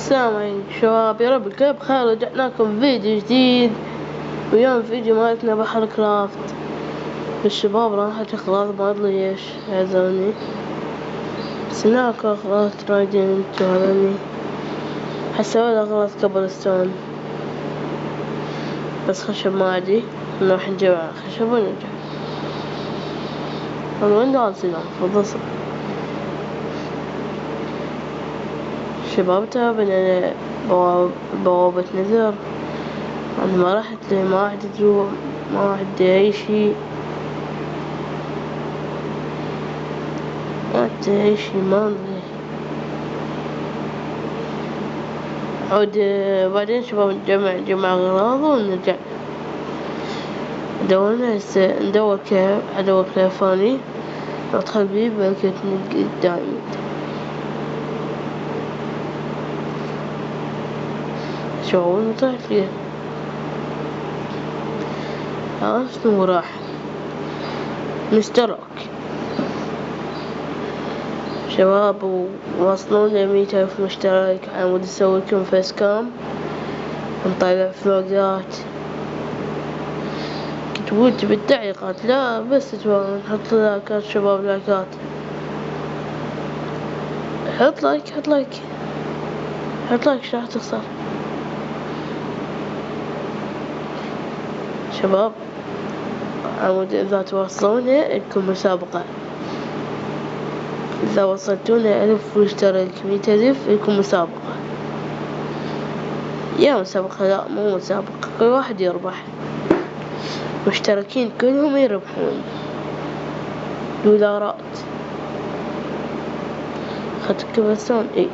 السلام عليكم شباب، يا رب الكل بخير. رجعناكم فيديو جديد، واليوم فيديو مالتنا بحر كرافت. الشباب راحت اغراض ما ادري ايش، اعذروني، بس هناك اغراض ترايدنت وهذني. حسوي اغراض كبرستون بس خشب ما ادري، نروح نجمع خشب ونرجع. وين دارسنا فضصل شباب تعبنا. أنا بوابة نذر، أنا ما رحت لي، ما عندي جوا، ما عندي أي شي، ما عندي أي شي، ما أدري. عود بعدين شباب نجمع أغراض ونرجع. دورنا هسه ندور كيف، أدور كيف فاني أدخل بيه بلكت نلقى الدايموند. شو أول طلعت فيه عرفت شنو راح مشترك شباب، ووصلونا 100,000 مشترك. عمود نسوي لكم فيس كام، نطلع فلوقات. كنت ودي بالتعليقات، لا بس نحط لايكات شباب، لايكات. حط لايك حط لايك حط لايك، ايش راح تخسر شباب؟ عمود إذا توصلونا لكم مسابقة، إذا وصلتونا 1000 مشترك 100,000 لكم مسابقة. يا مسابقة، لا مو مسابقة، كل واحد يربح، مشتركين كلهم يربحون دولارات. خدت كبسون اي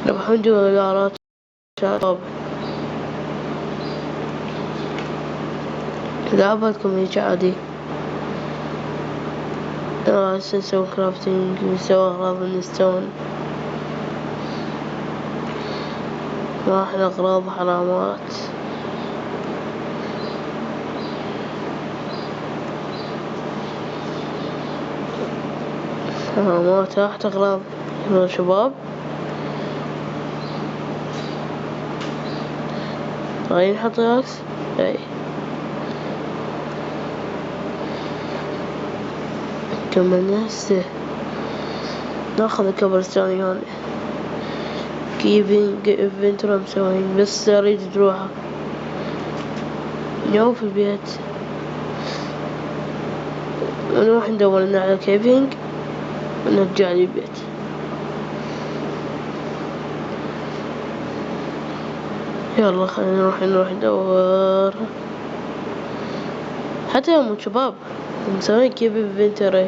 يربحون دولارات شباب. لعبتكم هيك عادي. هسه نسوي كرافتنج، نسوي أغراض من ستون، راح أغراض علامات. علامات راح أغراض يا شباب. طيب نحط راكس اي كملنا. هسه ناخذ الكبرستون هون، كيفينج انفنتوري مسوين، بس اريد تروحه نو في البيت. ونروح ندور لنا على كيفينج ونرجع لي البيت. يلا خلينا نروح ندور. حتى يوم شباب مسوين كيف انفنتوري.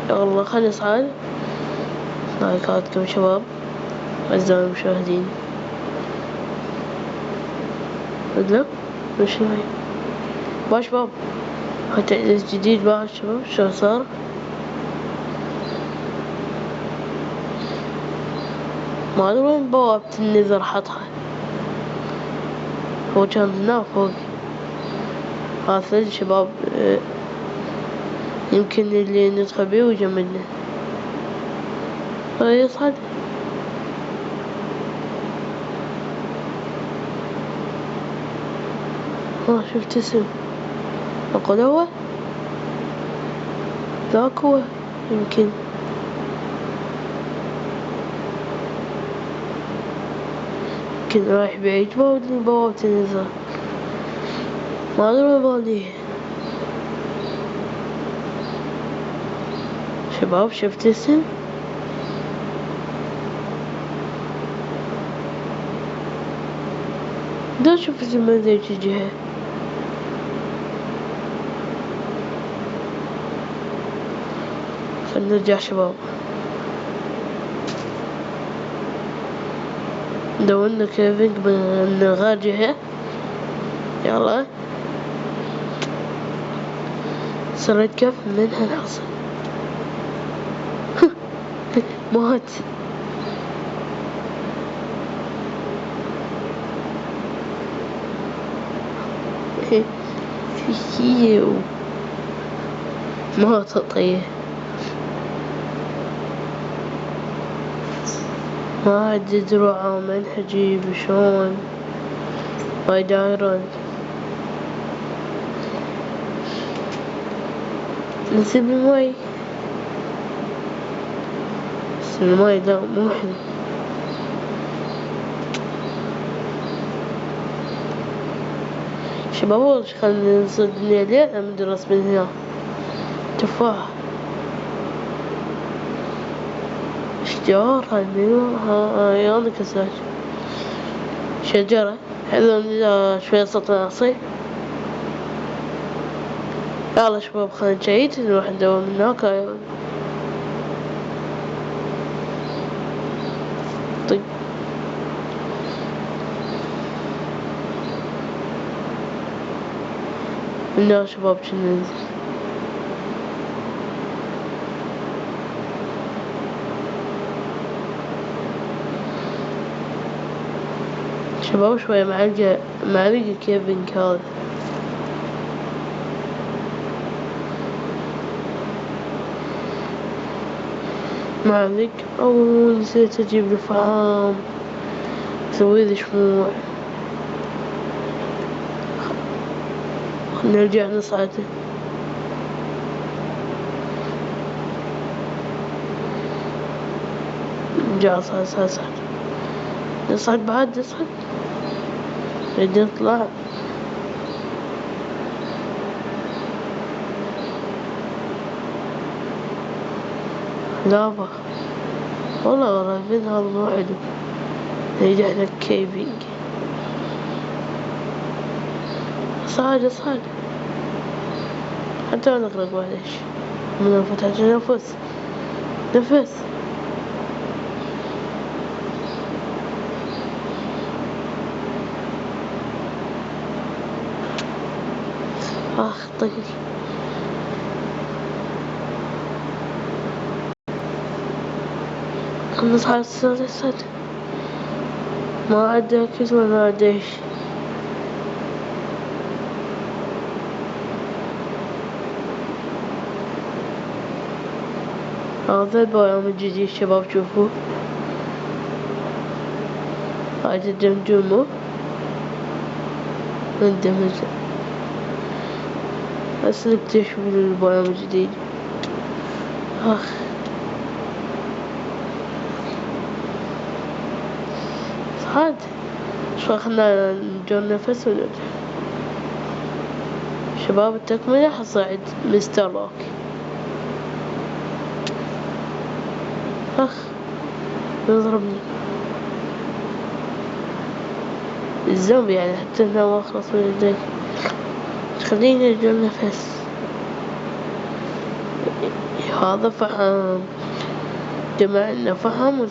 يلا خلينا نصعد. لايكاتكم شباب أعزائي المشاهدين. بدنا وش هاي با شباب؟ هاي تحديث جديد بعد شباب. شو صار؟ ما أدري وين بوابة النذر حطها، هو كان هنا فوق. هذا ثلج شباب، يمكن اللي ندخل بيه ويجمدنا. يصعد شفت اسم أقول هو ذاك، هو يمكن رايح بعيد. ما أدري بوابة النذر، ما أدري وين بالي شباب. شفت اسم دا، شوف اسم من ذيك الجهة. خلنا نرجع شباب، دورنا كيفينج من غير جهة. يلا سرد كيف منها نحصل. مات مات طيه. ما عندي دروع من حجيب شلون وايد ايرون نسيب المي بس المي لا مو حلو شباب والله خلنا نصدني ليه مدرس من هنا تفاح اشجار هاي يلا كساج شجرة حلو شوية صوت ناصي يلا شباب خلنا نشيت نروح ندور من هناك طيب من هنا شباب ننزل شباب شوية معلقة كيفنج هذا معلق نسيت اجيب له فحم اسوي له شموع نرجع نصعد نرجع صعد نصعد بعد نصعد نريد نطلع لافا والله غريبين هذا مو حلو نرجع لك كيفينج صعد حتى انا اغرق معليش من فتحت نفس طيب نصحى السادسة ما عاد أكل ولا عاد إيش هذا البيوم الجديد شباب شوفوا هذا الدمجمو ندمج بس نكتشف البيوم الجديد صعد شو خلنا نجون نفس ونرجع شباب التكملة حصعد مستر روك يضربني الزومبي يعني حتى انه ما خلص من يديك خلينا نجون نفس هذا فحم جمعنا فحم